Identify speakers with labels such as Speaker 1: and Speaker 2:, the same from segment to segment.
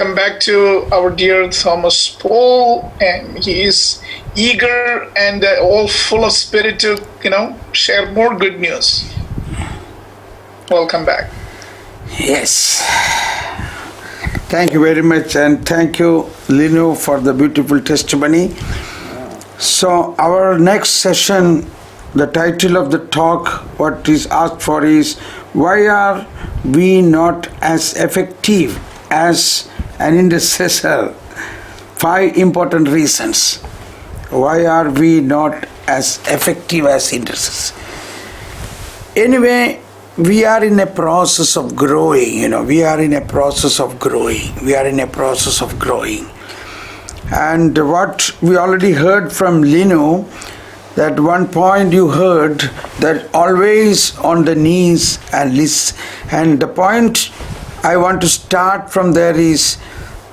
Speaker 1: Welcome back to our dear Thomas Paul, and he is eager and all full of spirit to, share more good news. Welcome back.
Speaker 2: Yes. Thank you very much, and thank you, Lino, for the beautiful testimony. So, our next session, the title of the talk, what is asked for is, why are we not as effective as an intercessor? 5 important reasons. Why are we not as effective as intercessors? Anyway, we are in a process of growing, we are in a process of growing. And what we already heard from Lino, that one point you heard, that always on the knees and listen. And the point I want to start from there is,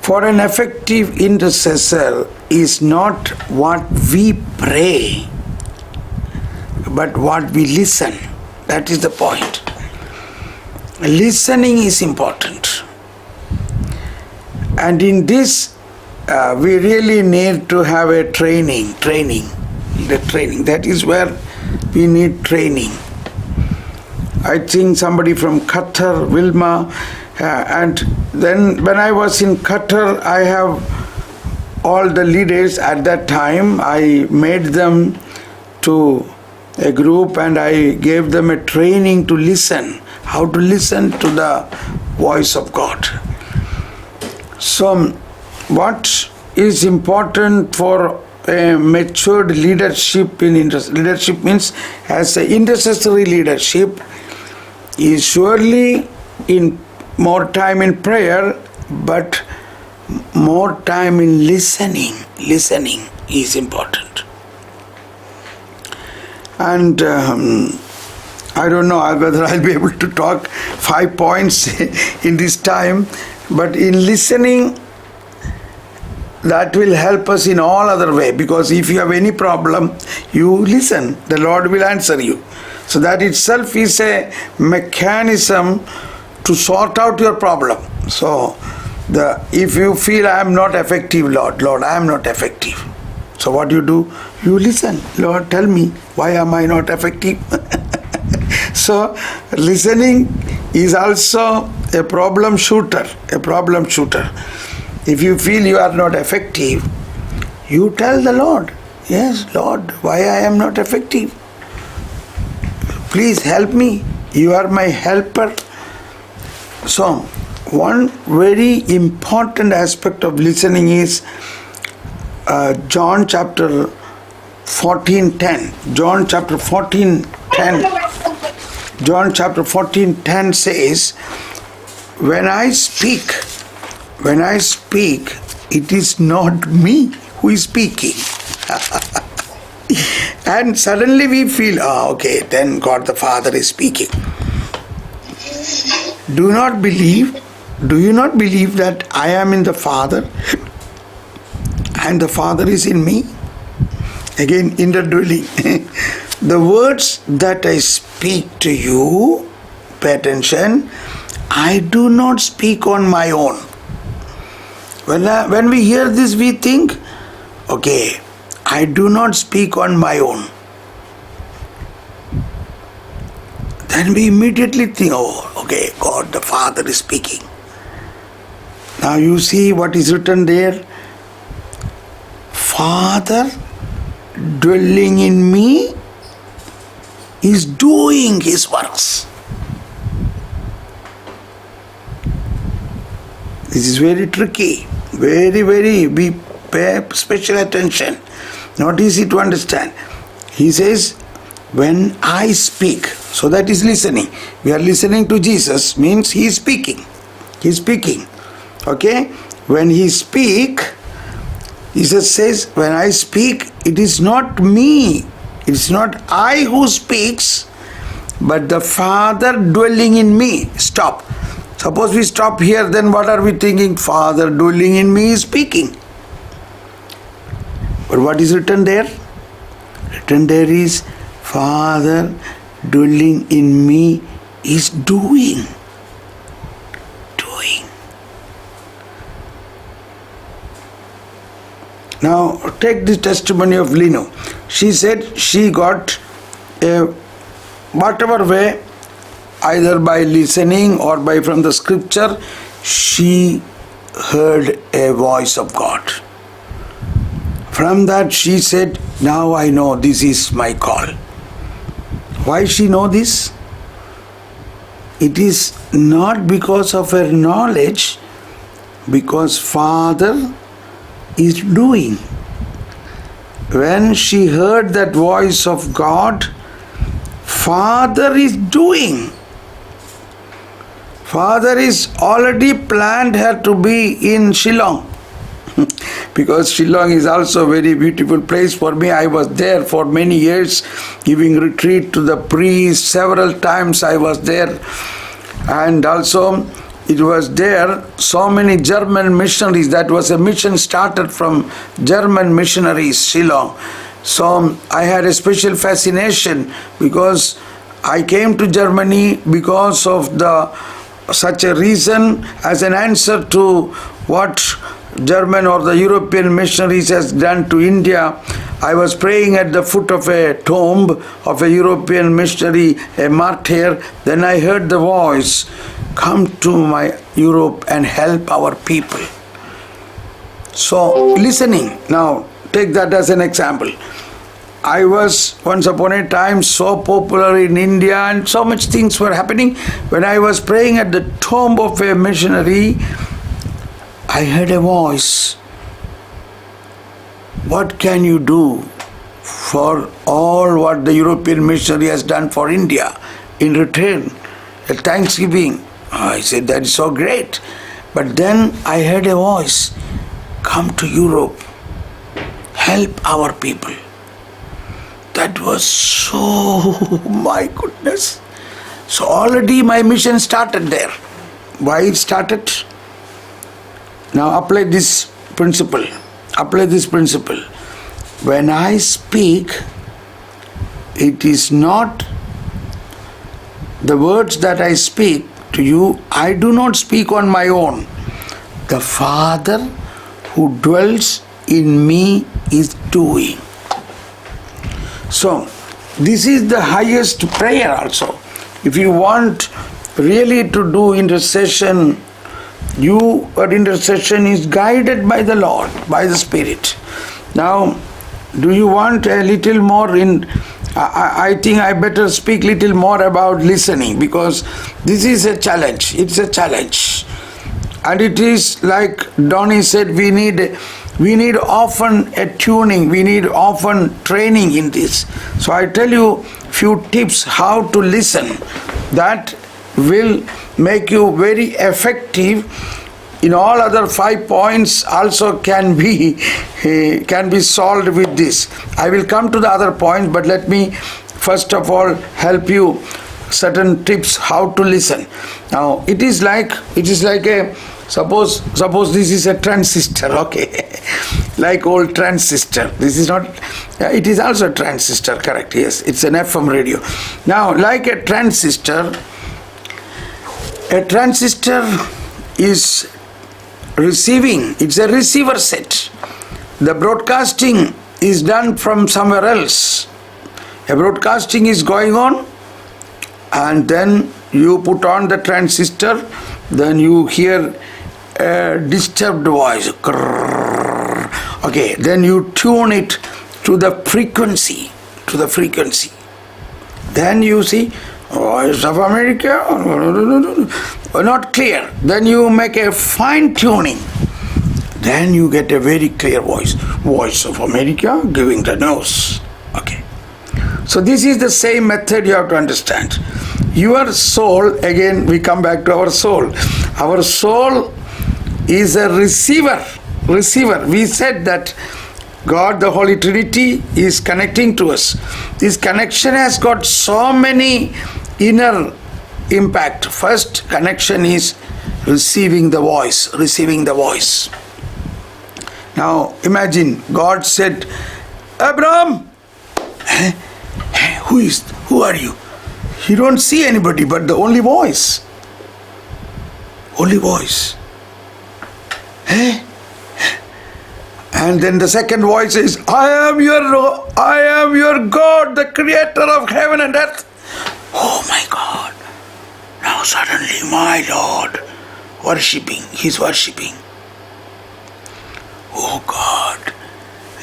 Speaker 2: for an effective intercessor is not what we pray, but what we listen. That is the point. Listening is important. And in this, we really need to have a training. That is where we need training. I think somebody from Qatar, Wilma, and then when I was in Qatar, I have all the leaders at that time, I made them to a group and I gave them a training to listen, how to listen to the voice of God. So what is important for a matured leadership leadership means, as an intercessory leadership, is surely in more time in prayer, but more time in listening. Listening is important. And I don't know whether I'll be able to talk 5 points in this time, but in listening, that will help us in all other way, because if you have any problem, you listen, the Lord will answer you. So that itself is a mechanism to sort out your problem. So if you feel I am not effective, Lord, I am not effective. So what you do? You listen. Lord, tell me, why am I not effective? So listening is also a problem shooter. If you feel you are not effective, you tell the Lord, yes, Lord, why I am not effective? Please help me. You are my helper. So, one very important aspect of listening is John chapter 14:10. John chapter 14:10 says, when I speak, it is not me who is speaking. And suddenly we feel, okay, then God the Father is speaking. Do you not believe that I am in the Father and the Father is in me? Again, indwelling. The words that I speak to you, pay attention, I do not speak on my own. When we hear this, we think, okay, I do not speak on my own. Then we immediately think, okay, God the Father is speaking. Now you see what is written there. Father dwelling in me is doing His works. This is very tricky. Very, we pay special attention. Not easy to understand. He says, when I speak, so that is listening. We are listening to Jesus, means He is speaking. He is speaking. Okay? When He speak, Jesus says, when I speak, it is not me. It is not I who speaks, but the Father dwelling in me. Stop. Suppose we stop here, then what are we thinking? Father dwelling in me is speaking. But what is written there? Written there is, Father dwelling in me is doing. Now take the testimony of Lino. She said she got a whatever way, either by listening or by from the scripture, she heard a voice of God. From that she said, now I know this is my call. Why she know this? It is not because of her knowledge, because Father is doing. When she heard that voice of God, Father is doing. Father is already planned her to be in Shillong. Because Shillong is also a very beautiful place for me. I was there for many years giving retreat to the priests. Several times I was there. And also it was there so many German missionaries. That was a mission started from German missionaries, Shillong. So I had a special fascination because I came to Germany because of such a reason, as an answer to what German or the European missionaries has done to India. I was praying at the foot of a tomb of a European missionary, a martyr. Then I heard the voice, come to my Europe and help our people. So listening, now take that as an example. I was once upon a time so popular in India and so much things were happening. When I was praying at the tomb of a missionary, I heard a voice. What can you do for all what the European missionary has done for India in return? At Thanksgiving. I said, that is so great. But then I heard a voice, come to Europe, help our people. That was so, my goodness. So already my mission started there. Why it started? Now apply this principle. Apply this principle. When I speak, it is not the words that I speak to you, I do not speak on my own. The Father who dwells in me is doing. So, this is the highest prayer also. If you want really to do intercession, your intercession is guided by the Lord, by the Spirit. Now, do you want a little more I think I better speak little more about listening, because this is a challenge. It's a challenge. And it is like Donnie said, we need often a tuning, we need often training in this. So I tell you few tips how to listen that will make you very effective. In all other 5 points also can be solved with this. I will come to the other points, but let me first of all help you certain tips how to listen. Now it is like a suppose this is a transistor, okay, like old transistor. This is not. It is also a transistor, correct? Yes, it's an FM radio. Now, like a transistor is receiving. It's a receiver set. The broadcasting is done from somewhere else. A broadcasting is going on, and then you put on the transistor, then you hear a disturbed voice. Okay, then you tune it to the frequency. Then you see Voice of America, not clear. Then you make a fine tuning. Then you get a very clear voice. Voice of America giving the news. Okay. So this is the same method you have to understand. Your soul, again we come back to our soul. Our soul is a receiver. We said that God, the Holy Trinity, is connecting to us. This connection has got so many inner impact. First connection is receiving the voice. Now imagine God said, Abraham, who are you? You don't see anybody but the only voice. And then the second voice says, I am your God, the creator of heaven and earth. Oh my God. Now suddenly my Lord he's worshipping. Oh God.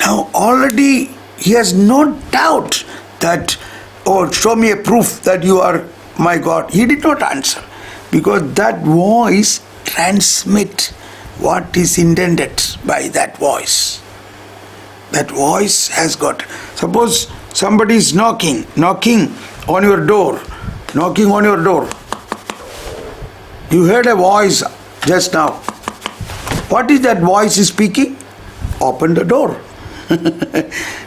Speaker 2: Now already he has no doubt that, oh, show me a proof that you are my God. He did not answer because that voice transmits what is intended by that voice. That voice has got, suppose somebody is knocking on your door. You heard a voice just now. What is that voice speaking? Open the door.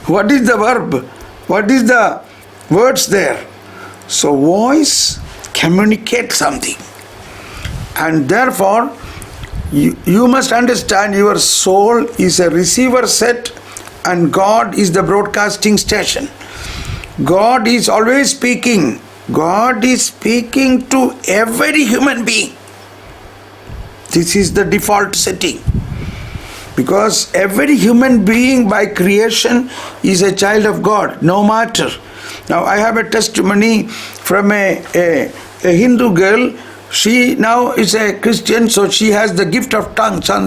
Speaker 2: What is the verb? What is the words there? So voice communicates something. And therefore, you must understand your soul is a receiver set and God is the broadcasting station. God is always speaking. God is speaking to every human being. This is the default setting. Because every human being by creation is a child of God, no matter. Now I have a testimony from a Hindu girl. She now is a Christian, so she has the gift of tongues. So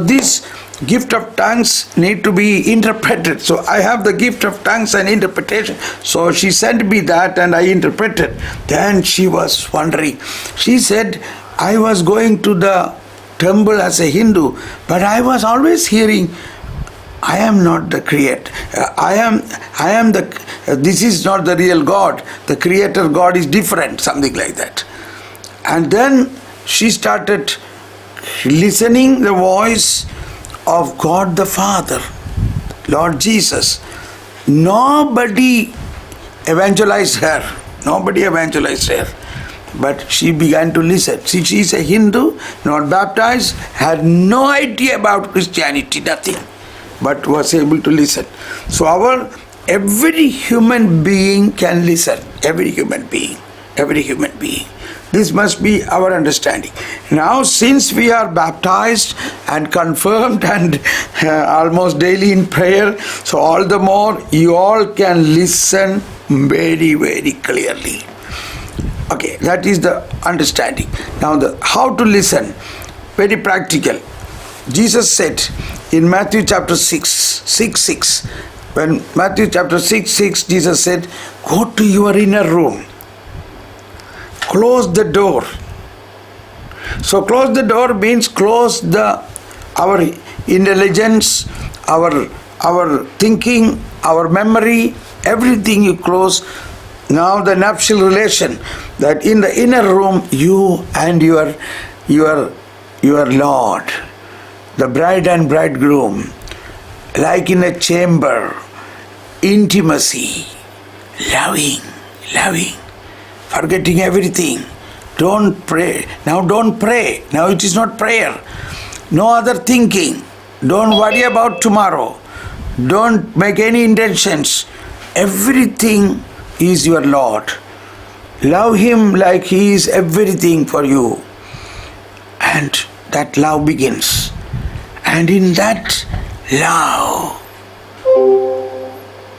Speaker 2: this gift of tongues need to be interpreted. So I have the gift of tongues and interpretation. So she sent me that and I interpreted. Then she was wondering. She said, I was going to the temple as a Hindu, but I was always hearing, I am not the creator. This is not the real God. The creator God is different, something like that. And then she started listening the voice of God the Father, Lord Jesus. Nobody evangelized her. But she began to listen. See, she is a Hindu, not baptized, had no idea about Christianity, nothing, but was able to listen. So every human being can listen. Every human being. This must be our understanding. Now, since we are baptized and confirmed and almost daily in prayer, so all the more you all can listen very, very clearly. Okay, that is the understanding. Now, how to listen? Very practical. Jesus said in Matthew chapter 6, when Matthew chapter 6, Jesus said, go to your inner room. Close the door. So close the door means close our intelligence, our thinking, our memory, everything you close. Now the nuptial relation, that in the inner room you and your Lord, the bride and bridegroom, like in a chamber, intimacy, loving, forgetting everything. Don't pray. Now don't pray. Now it is not prayer. No other thinking. Don't worry about tomorrow. Don't make any intentions. Everything is your Lord. Love Him like He is everything for you. And that love begins. And in that love,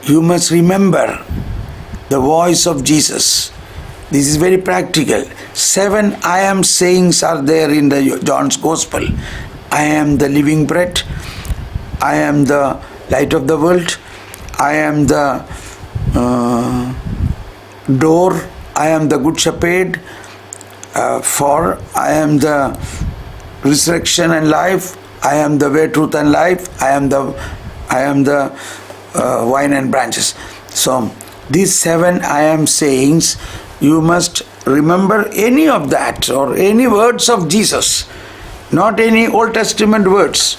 Speaker 2: you must remember the voice of Jesus. This is very practical. 7 I am sayings are there in the John's Gospel. I am the living bread. I am the light of the world. I am the door. I am the good shepherd. For I am the resurrection and life. I am the way, truth and life. I am the vine and branches. So these 7 I am sayings, you must remember any of that or any words of Jesus, not any Old Testament words,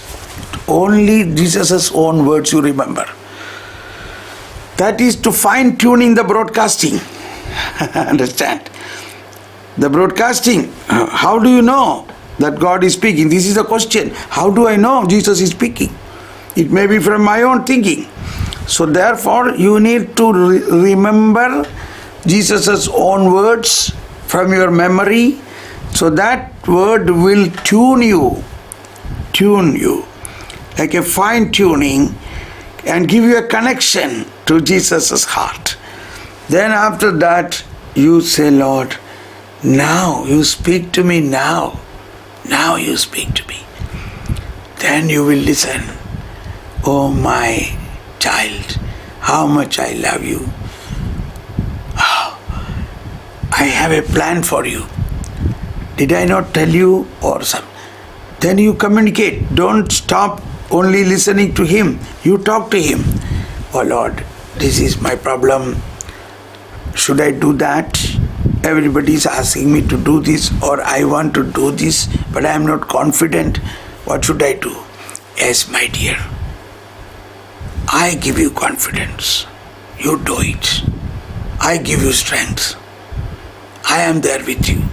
Speaker 2: only Jesus' own words you remember. That is to fine tuning the broadcasting. Understand? The broadcasting, how do you know that God is speaking? This is the question. How do I know Jesus is speaking? It may be from my own thinking. So therefore, you need to remember Jesus' own words from your memory, so that word will tune you. like a fine tuning, and give you a connection to Jesus' heart. Then after that, you say, Lord, now you speak to me now. Now you speak to me. Then you will listen. Oh my child, how much I love you. Oh, I have a plan for you. Did I not tell you? Or some? Then you communicate. Don't stop only listening to him. You talk to him. Oh Lord, this is my problem. Should I do that? Everybody is asking me to do this, or I want to do this, but I am not confident. What should I do? Yes, my dear. I give you confidence. You do it. I give you strength. I am there with you.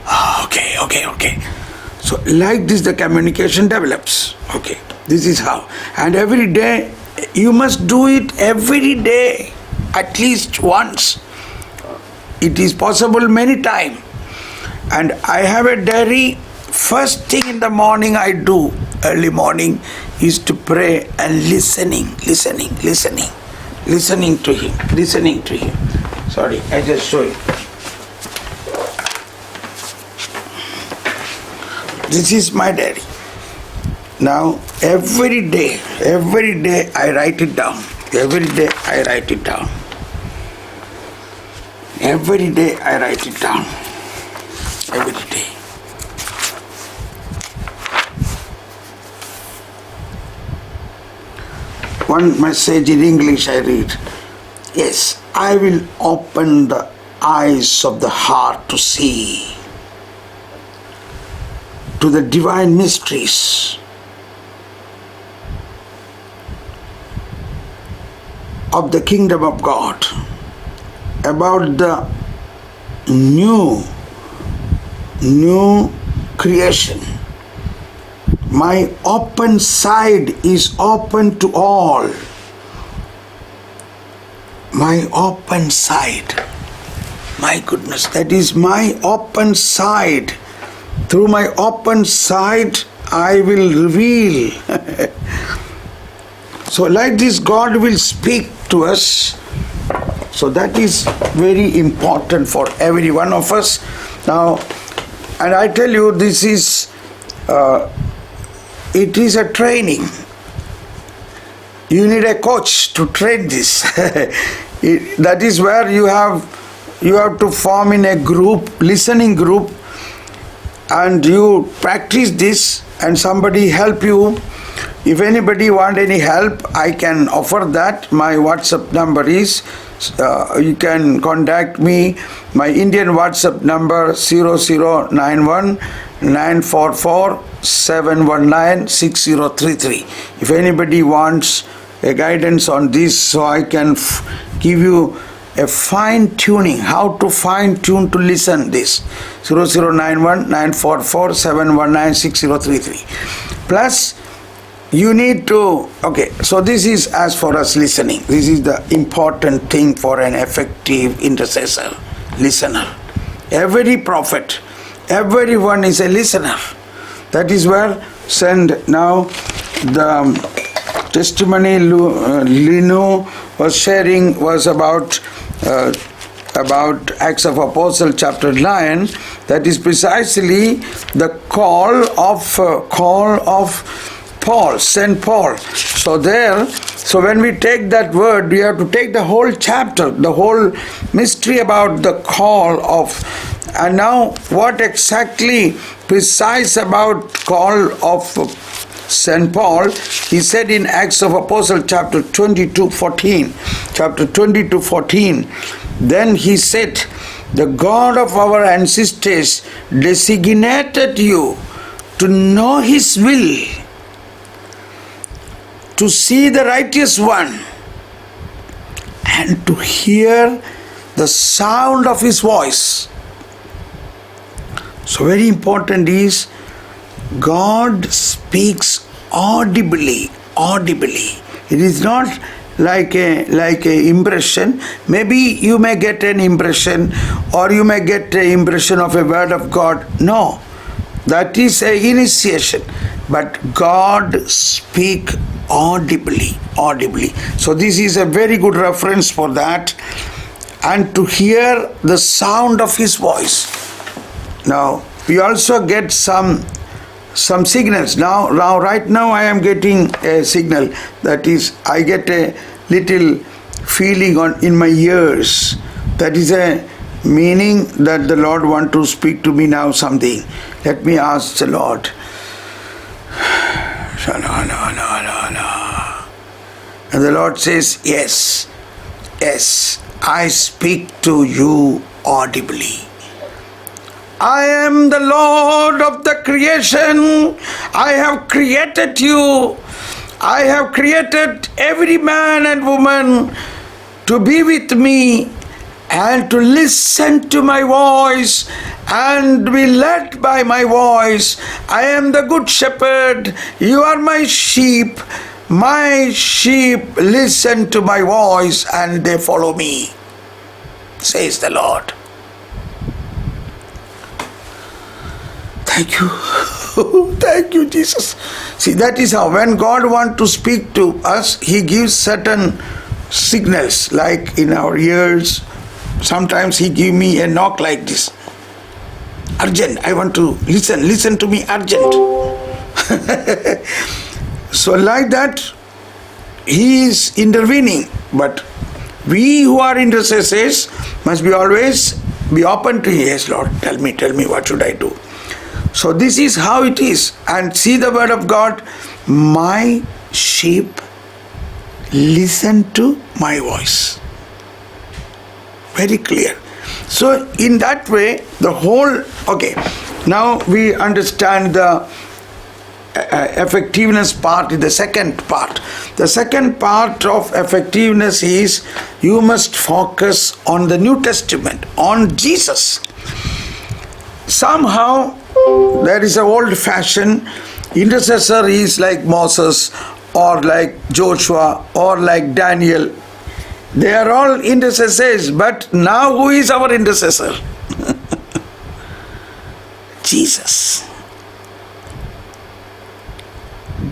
Speaker 2: Oh, okay. So like this the communication develops. Okay, this is how. And every day, you must do it every day, at least once. It is possible many times. And I have a diary. First thing in the morning I do, early morning, is to pray and listening to him. Sorry, I just show you. This is my diary. Now, every day I write it down. Every day I write it down. Every day I write it down. Every day. One message in English I read. Yes, I will open the eyes of the heart to see to the divine mysteries of the kingdom of God, about the new creation. My open side is open to all. My open side. My goodness, that is my open side. Through my open side, I will reveal. So like this, God will speak to us. So that is very important for every one of us. Now, and I tell you, this is, it is a training. You need a coach to train this. That is where you have to form in a group, listening group, and you practice this and somebody help you. If anybody want any help, I can offer that. My WhatsApp number is, you can contact me. My Indian WhatsApp number 0091 944 719 6033. If anybody wants a guidance on this, so I can give you a fine tuning, how to fine tune to listen this. 0091 944 719 6033. Plus, you need to, okay, so this is as for us listening. This is the important thing for an effective intercessor, listener. Every prophet, everyone is a listener. That is where send now the testimony Lino was sharing was about Acts of Apostles chapter 9. That is precisely the call of Paul, Saint Paul. So when we take that word, we have to take the whole chapter, the whole mystery about the call of. And now what exactly precise about call of St. Paul, he said in Acts of Apostles chapter 22:14, then he said, the God of our ancestors designated you to know his will, to see the righteous one, and to hear the sound of his voice. So very important is, God speaks audibly. It is not like a impression. Maybe you may get an impression, or you may get an impression of a word of God. No, that is an initiation. but God speak audibly. So this is a very good reference for that, and to hear the sound of His voice. Now we also get some signals. Now right now I am getting a signal, that is, I get a little feeling in my ears. That is a meaning that the Lord want to speak to me now something. Let me ask the Lord. And the Lord says, yes, I speak to you audibly. I am the Lord of the creation. I have created you. I have created every man and woman to be with me and to listen to my voice and be led by my voice. I am the good shepherd. You are my sheep. My sheep listen to my voice and they follow me, says the Lord. Thank you. Thank you, Jesus. See, that is how when God wants to speak to us, He gives certain signals, like in our ears. Sometimes He give me a knock like this. Urgent, I want to listen to me, urgent. So like that, He is intervening. But we who are intercessors must be always be open to, yes, Lord, tell me, what should I do? So this is how it is. And see the word of God, my sheep listen to my voice. Very clear. So in that way, the whole, okay, now we understand the effectiveness part, the second part. The second part of effectiveness is you must focus on the New Testament, on Jesus. Somehow there is an old-fashioned intercessor is like Moses or like Joshua or like Daniel. They are all intercessors, but now who is our intercessor? Jesus.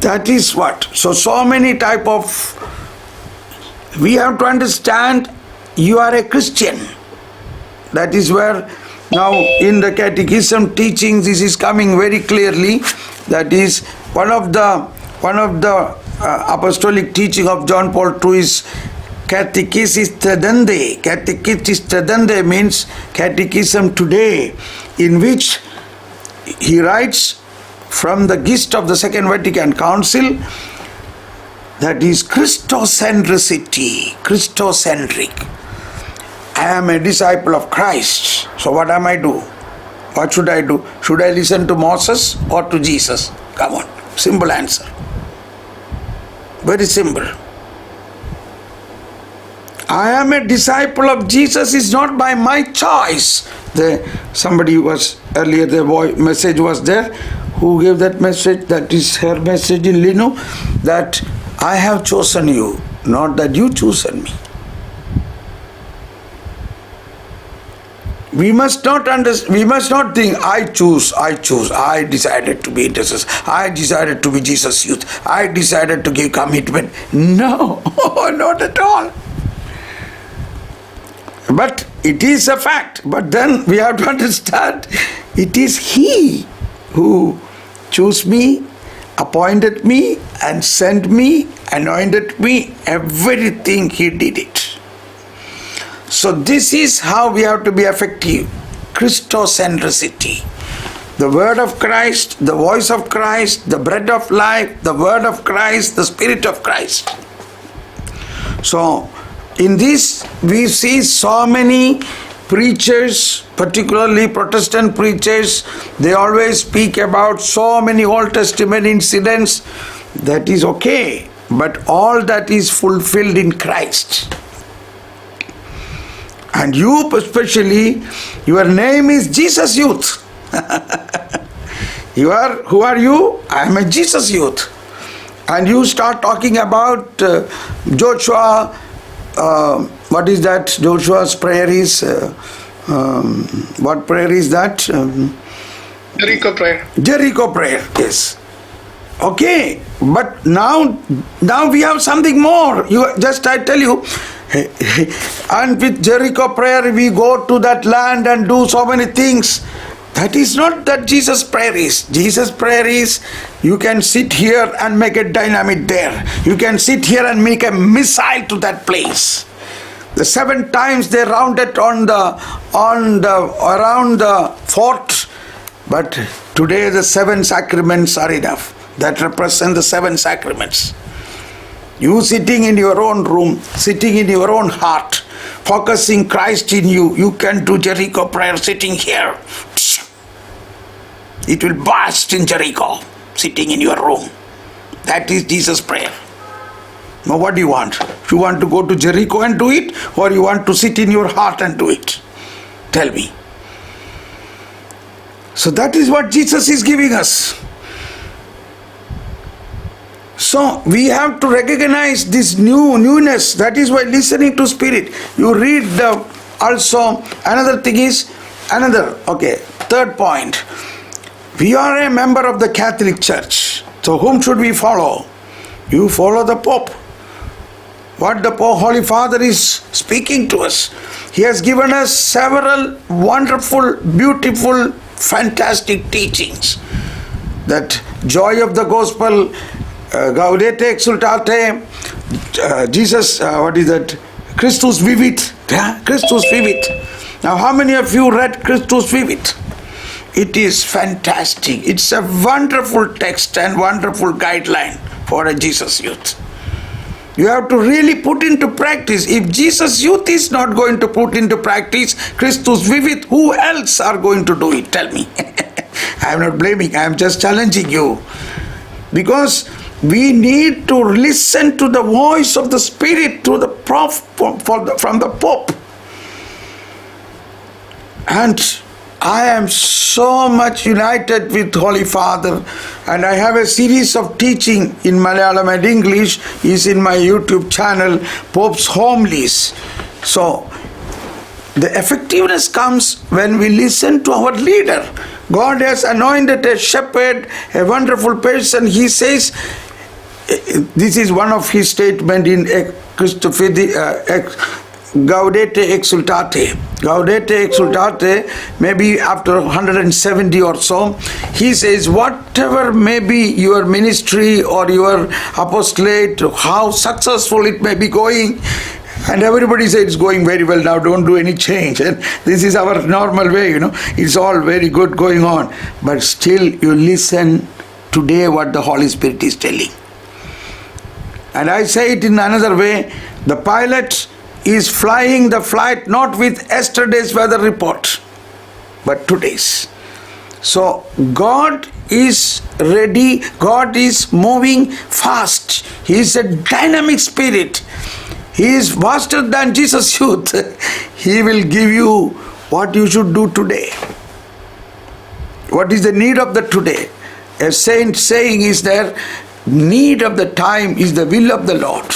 Speaker 2: That is what. So many type of, we have to understand you are a Christian. That is where now in the catechism teaching this is coming very clearly. That is one of the apostolic teaching of John Paul II is Catechesis Tredende. Catechesis Tredende means catechism today, in which he writes from the gist of the Second Vatican Council, that is Christocentricity, Christocentric. I am a disciple of Christ. So what am I do? What should I do? Should I listen to Moses or to Jesus? Come on, simple answer. Very simple. I am a disciple of Jesus is not by my choice. Somebody was earlier, the message was there. Who gave that message? That is her message in Lino, that I have chosen you, not that you chosen me. We must not think I choose, I decided to be intercessor, I decided to be Jesus youth, I decided to give commitment. No, not at all. But it is a fact. But then we have to understand it is He who chose me, appointed me and sent me, anointed me, everything He did it. So this is how we have to be effective. Christocentricity. The word of Christ, the voice of Christ, the bread of life, the word of Christ, the Spirit of Christ. So in this we see so many preachers, particularly Protestant preachers, they always speak about so many Old Testament incidents. That is okay, but all that is fulfilled in Christ. And you especially, your name is Jesus Youth. Who are you? I am a Jesus Youth. And you start talking about Joshua, what is that? Joshua's prayer is, what prayer is that?
Speaker 1: Jericho prayer.
Speaker 2: Jericho prayer, yes. Okay, but now we have something more. I tell you, and with Jericho prayer we go to that land and do so many things. That is not that Jesus' prayer is. Jesus' prayer is, you can sit here and make a dynamite there. You can sit here and make a missile to that place. The 7 times they rounded around the fort, but today the 7 sacraments are enough. That represent the 7 sacraments. You sitting in your own room, sitting in your own heart, focusing Christ in you, you can do Jericho prayer sitting here. It will burst in Jericho, sitting in your room. That is Jesus' prayer. Now what do you want? You want to go to Jericho and do it, or you want to sit in your heart and do it? Tell me. So that is what Jesus is giving us. So we have to recognize this newness. That is why listening to Spirit. You read also another thing is, third point. We are a member of the Catholic Church. So whom should we follow? You follow the Pope. What the Holy Father is speaking to us. He has given us several wonderful, beautiful, fantastic teachings. That joy of the gospel, Gaudete Exsultate, Christus Vivit. Yeah? Christus Vivit. Now how many of you read Christus Vivit? It is fantastic. It's a wonderful text and wonderful guideline for a Jesus youth. You have to really put into practice. If Jesus youth is not going to put into practice Christus Vivit, who else are going to do it? Tell me. I am not blaming. I am just challenging you. Because we need to listen to the voice of the Spirit from the Pope. And I am so much united with Holy Father, and I have a series of teaching in Malayalam and English is in my YouTube channel, Pope's Homilies. So the effectiveness comes when we listen to our leader. God has anointed a shepherd, a wonderful person. He says, this is one of his statements in Gaudete Exsultate. Gaudete Exsultate, maybe after 170 or so, he says, whatever may be your ministry or your apostolate, how successful it may be going, and everybody says it's going very well now, don't do any change. And this is our normal way, it's all very good going on. But still you listen today what the Holy Spirit is telling. And I say it in another way, the pilot is flying the flight not with yesterday's weather report, but today's. So God is ready, God is moving fast. He is a dynamic spirit. He is faster than Jesus youth. He will give you what you should do today. What is the need of the today? A saint saying is there, need of the time is the will of the Lord.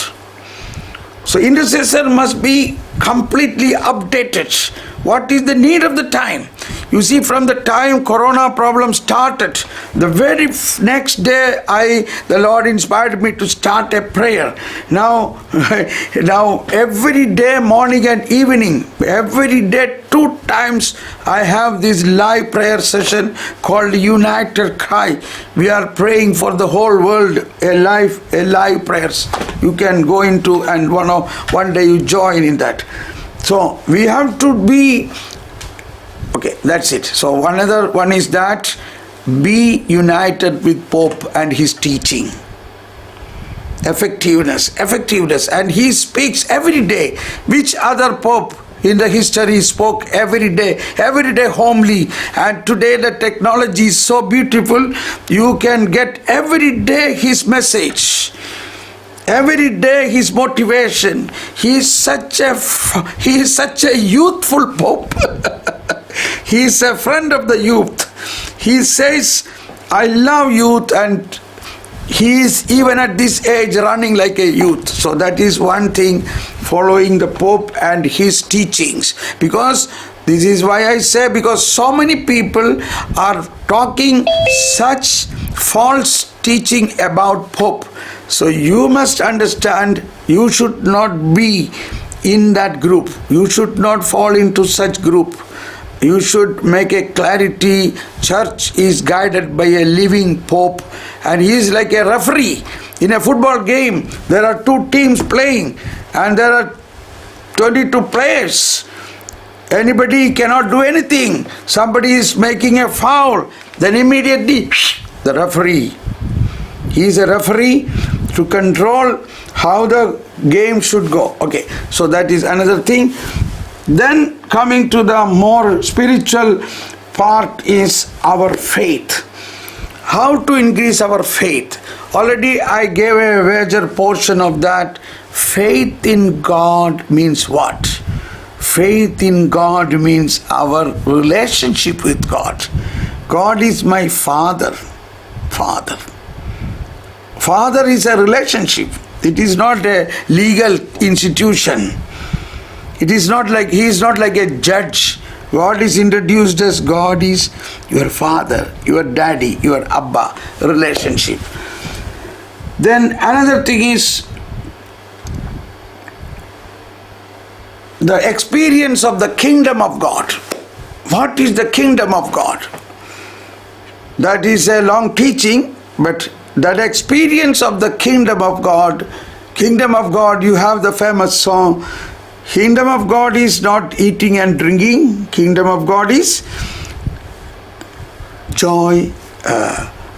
Speaker 2: So intercessor must be completely updated. What is the need of the time? You see, from the time Corona problem started, the very next day the Lord inspired me to start a prayer. Now every day, morning and evening, every day 2 times I have this live prayer session called United Cry. We are praying for the whole world, a live prayers. You can go into and one day you join in that. So we have to be, okay, that's it. So another one is that be united with Pope and his teaching. Effectiveness. And he speaks every day. Which other Pope in the history spoke every day homily? And today the technology is so beautiful, you can get every day his message. Every day his motivation. He is such a youthful Pope. He is a friend of the youth. He says, I love youth, and he is even at this age running like a youth. So that is one thing, following the Pope and his teachings. Because This is why I say, because so many people are talking such false teaching about Pope. So you must understand, you should not be in that group. You should not fall into such group. You should make a clarity. Church is guided by a living Pope, and he is like a referee. In a football game, there are two teams playing and there are 22 players. Anybody cannot do anything. Somebody is making a foul, then immediately the referee. He is a referee to control how the game should go. Okay, so that is another thing. Then coming to the more spiritual part is our faith. How to increase our faith? Already I gave a major portion of that. Faith in God means what? Faith in God means our relationship with God. God is my Father. Father. Father is a relationship. It is not a legal institution. It is not like, he is not like a judge. God is introduced as God is your father, your daddy, your Abba relationship. Then another thing is the experience of the kingdom of God. What is the kingdom of God? That is a long teaching, but that experience of the kingdom of God, you have the famous song, Kingdom of God is not eating and drinking. Kingdom of God is joy,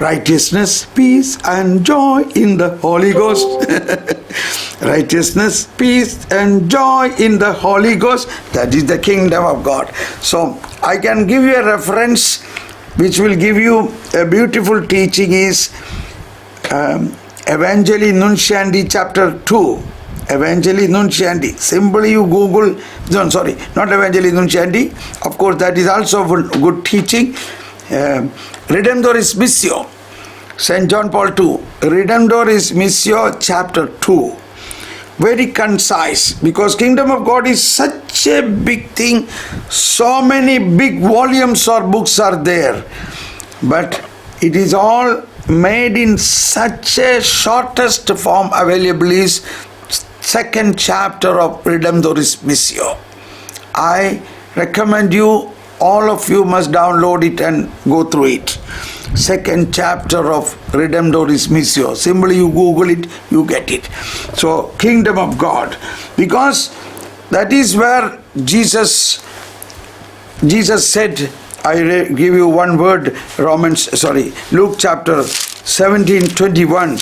Speaker 2: righteousness, peace and joy in the Holy Ghost. Righteousness, peace and joy in the Holy Ghost. That is the kingdom of God. So I can give you a reference which will give you a beautiful teaching is Evangelii Nuntiandi chapter 2. Evangelii Nuntiandi. Simply you Google, no, sorry, not Evangelii Nuntiandi. Of course, that is also good teaching. Redemptoris Missio, St. John Paul II. Redemptoris Missio, chapter 2. Very concise, because Kingdom of God is such a big thing. So many big volumes or books are there. But it is all made in such a shortest form available is second chapter of Redemptoris Missio. I recommend you, all of you must download it and go through it. Second chapter of Redemptoris Missio. Simply you Google it, you get it. So, kingdom of God. Because that is where Jesus said, I give you one word, Luke chapter 17:21.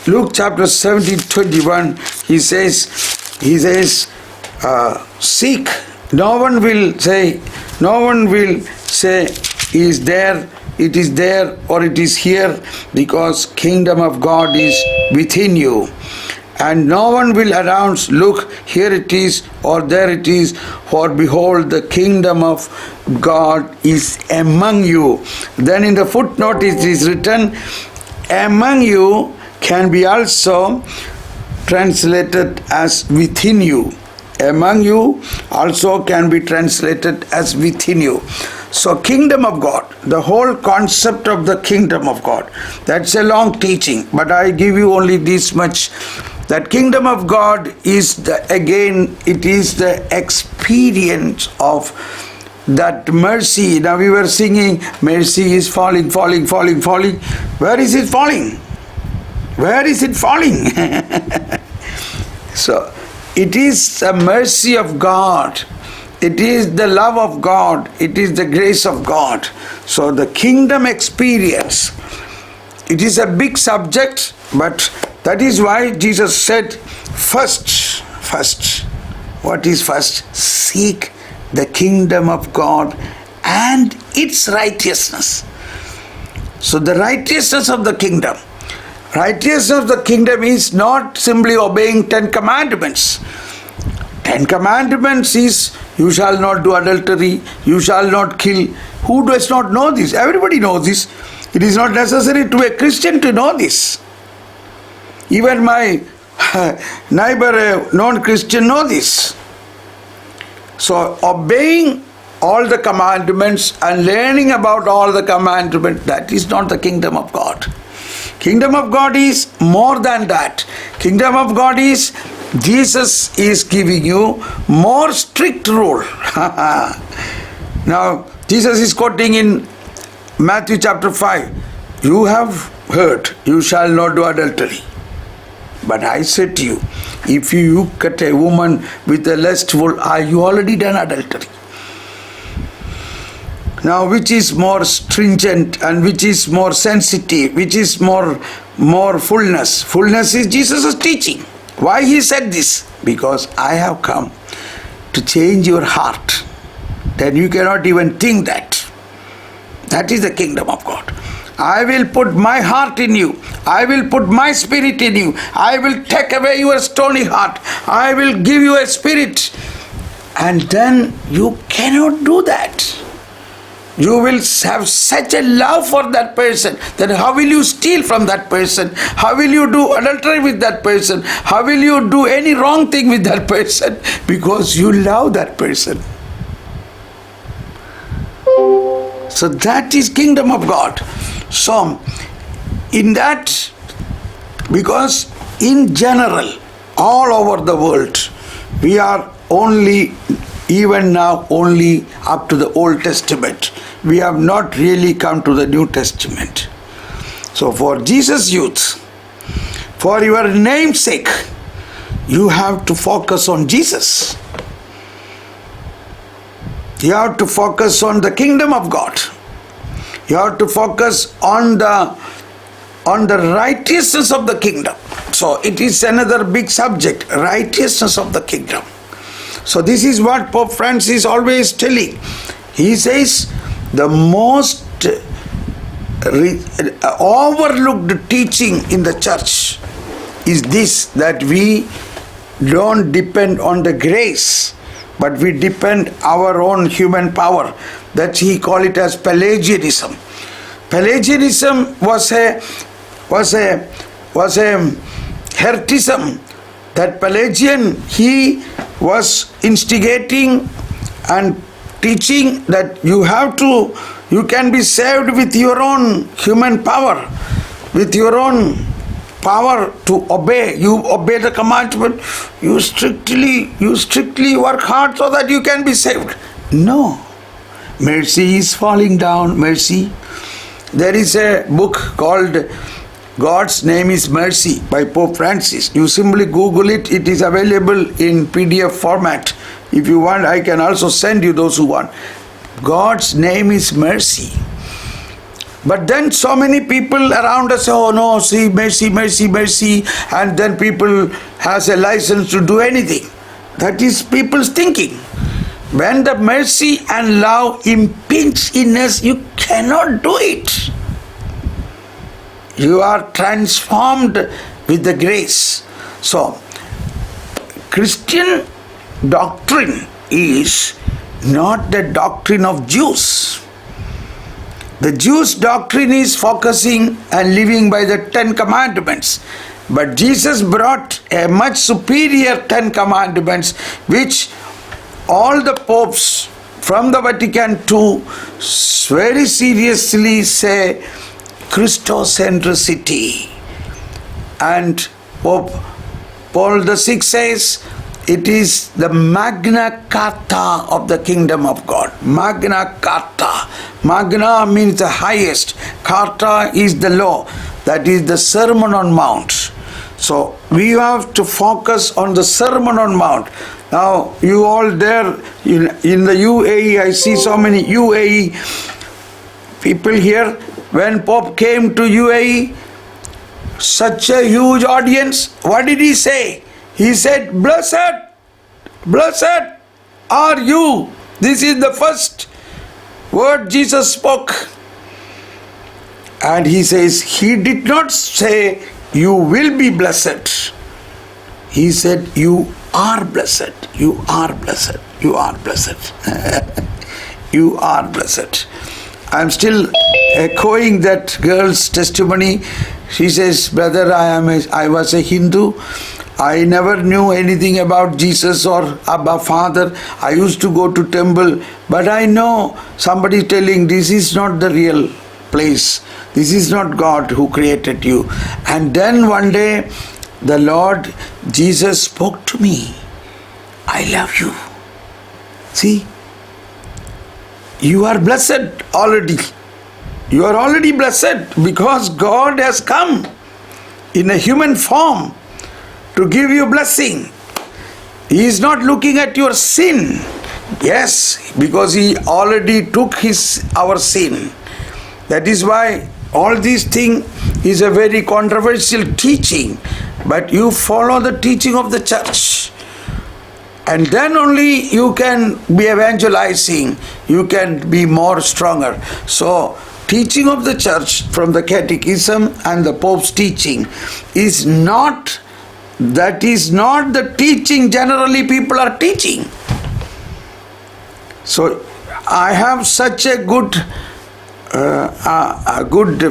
Speaker 2: Luke chapter 17:21, he says, seek. No one will say, is there, it is there, or it is here, because kingdom of God is within you. And no one will announce, look, here it is, or there it is, for behold, the kingdom of God is among you. Then in the footnote it is written, among you can be also translated as within you. Among you also can be translated as within you. So kingdom of God, the whole concept of the kingdom of God, that's a long teaching, but I give you only this much, that kingdom of God is it is the experience of that mercy. Now we were singing, mercy is falling. Where is it falling? Where is it falling? So, it is the mercy of God. It is the love of God. It is the grace of God. So, the kingdom experience, it is a big subject, but that is why Jesus said, first, what is first? Seek the kingdom of God and its righteousness. So, the righteousness of the kingdom. Righteousness of the kingdom is not simply obeying 10 commandments. 10 commandments is, you shall not do adultery, you shall not kill. Who does not know this? Everybody knows this. It is not necessary to a Christian to know this. Even my neighbor, a non-Christian, know this. So obeying all the commandments and learning about all the commandments, that is not the kingdom of God. Kingdom of God is more than that. Kingdom of God is Jesus is giving you more strict rule. Now, Jesus is quoting in Matthew chapter 5, you have heard, you shall not do adultery. But I said to you, if you look at a woman with a lustful eye, you already done adultery. Now, which is more stringent and which is more sensitive, which is more fullness? Fullness is Jesus' teaching. Why he said this? Because I have come to change your heart. Then you cannot even think that. That is the kingdom of God. I will put my heart in you. I will put my spirit in you. I will take away your stony heart. I will give you a spirit. And then you cannot do that. You will have such a love for that person that how will you steal from that person? How will you do adultery with that person? How will you do any wrong thing with that person? Because you love that person. So that is kingdom of God. So in that, because in general, all over the world, we are only, even now, only up to the Old Testament. We have not really come to the New Testament. So for Jesus' youth, for your name's sake, you have to focus on Jesus. You have to focus on the kingdom of God. You have to focus on the righteousness of the kingdom. So it is another big subject, righteousness of the kingdom. So this is what Pope Francis always telling. He says the most overlooked teaching in the church is this, that we don't depend on the grace, but we depend our own human power. That he call it as Pelagianism. Pelagianism was a heretism. That Pelagian, he was instigating and teaching that you can be saved with your own human power, with your own power to obey. You obey the commandment, you strictly work hard so that you can be saved. No. Mercy is falling down, mercy. There is a book called God's Name is Mercy by Pope Francis. You simply Google it. It is available in PDF format. If you want, I can also send you those who want. God's name is mercy. But then so many people around us say, oh no, see, mercy, mercy, mercy. And then people has a license to do anything. That is people's thinking. When the mercy and love impinge in us, you cannot do it. You are transformed with the grace. So, Christian doctrine is not the doctrine of Jews. The Jews' doctrine is focusing and living by the 10 commandments. But Jesus brought a much superior 10 commandments, which all the popes from the Vatican II very seriously say Christocentricity. And Pope Paul VI says it is the Magna Carta of the kingdom of God. Magna Carta. Magna means the highest. Carta is the law. That is the Sermon on Mount. So we have to focus on the Sermon on Mount. Now you all there in the UAE, I see so many UAE people here. When Pope came to UAE, such a huge audience, what did he say? He said, blessed are you. This is the first word Jesus spoke. And he says, he did not say, you will be blessed. He said, you are blessed. You are blessed. You are blessed. You are blessed. I'm still echoing that girl's testimony. She says, brother, I was a Hindu. I never knew anything about Jesus or Abba Father. I used to go to temple, but I know somebody telling this is not the real place. This is not God who created you. And then one day, the Lord Jesus spoke to me. I love you. See, you are blessed already. You are already blessed because God has come in a human form to give you blessing. He is not looking at your sin. Yes, because He already took our sin. That is why all these things is a very controversial teaching. But you follow the teaching of the church. And then only you can be evangelizing. You can be more stronger. So, teaching of the church from the catechism and the Pope's teaching is not the teaching generally people are teaching. So I have such a good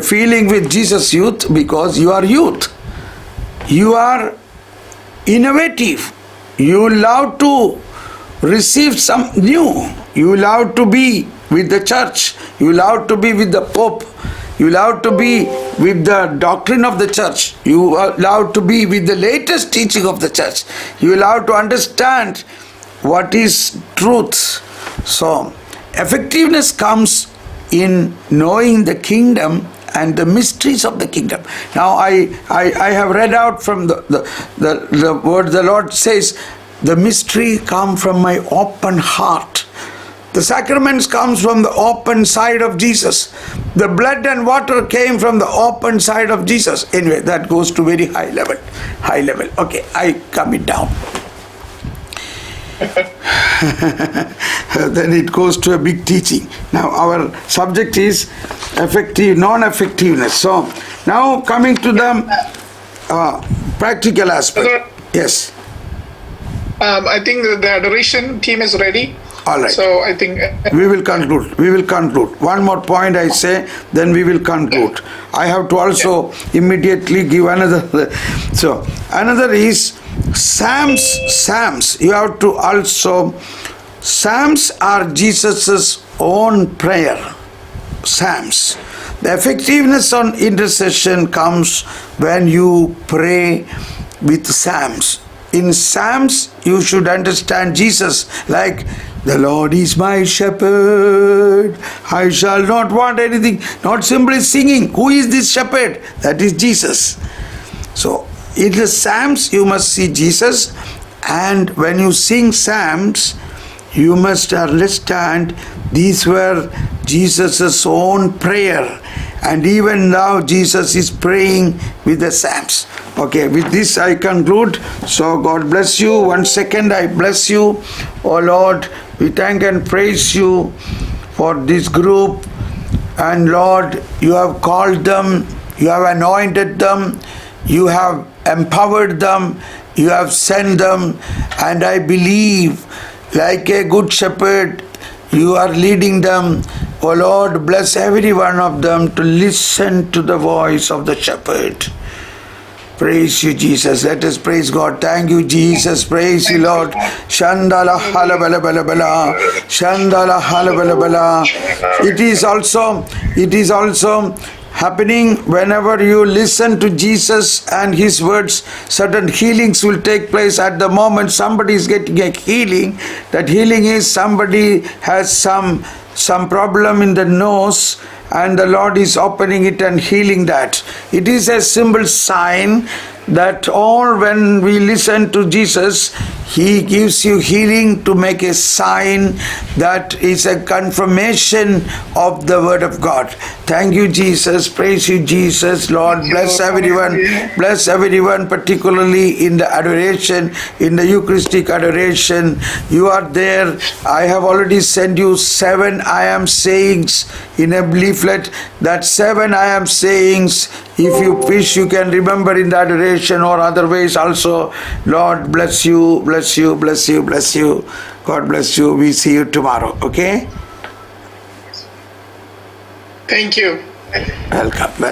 Speaker 2: feeling with Jesus Youth because you are youth. You are innovative. You love to receive some new. You love to be with the church. You love to be with the Pope. You love to be with the doctrine of the church. You love to be with the latest teaching of the church. You love to understand what is truth. So, effectiveness comes in knowing the kingdom and the mysteries of the kingdom. Now, I have read out from the word the Lord says, the mystery come from my open heart. The sacraments comes from the open side of Jesus. The blood and water came from the open side of Jesus. Anyway, that goes to very high level. High level. Okay, I come it down. Then it goes to a big teaching. Now our subject is effective, non-effectiveness. So now coming to the practical aspect. Yes.
Speaker 1: I think the adoration team is ready.
Speaker 2: All right.
Speaker 1: So I think
Speaker 2: we will conclude. We will conclude. One more point I say, then we will conclude. I have to also immediately give another. So another is Psalms. You have to also. Psalms are Jesus's own prayer. Psalms. The effectiveness on intercession comes when you pray with Psalms. In Psalms, you should understand Jesus like, the Lord is my shepherd, I shall not want anything. Not simply singing. Who is this shepherd? That is Jesus. So, in the Psalms, you must see Jesus. And when you sing Psalms, you must understand these were Jesus' own prayer. And even now, Jesus is praying with the Psalms. Okay, with this I conclude. So God bless you. 1 second, I bless you. Oh Lord, we thank and praise you for this group. And Lord, you have called them, you have anointed them, you have empowered them, you have sent them. And I believe, like a good shepherd, you are leading them. Oh Lord, bless every one of them to listen to the voice of the shepherd. Praise you, Jesus. Let us praise God. Thank you, Jesus. Praise you, Lord. Shandala halabala bala bala. Shandala halabala bala. It is also happening whenever you listen to Jesus and His words. Certain healings will take place at the moment. Somebody is getting a healing. That healing is somebody has some problem in the nose, and the Lord is opening it and healing that. It is a simple sign that all when we listen to Jesus, He gives you healing to make a sign that is a confirmation of the Word of God. Thank you, Jesus. Praise you, Jesus. Lord, bless everyone. Bless everyone, particularly in the adoration, in the Eucharistic adoration. You are there. I have already sent you 7 I am sayings in a leaflet. That 7 I am sayings, if you wish, you can remember in the adoration or other ways also. Lord bless you, bless you, bless you, bless you. God bless you. We see you tomorrow. Okay?
Speaker 1: Thank you.
Speaker 2: Welcome. Welcome.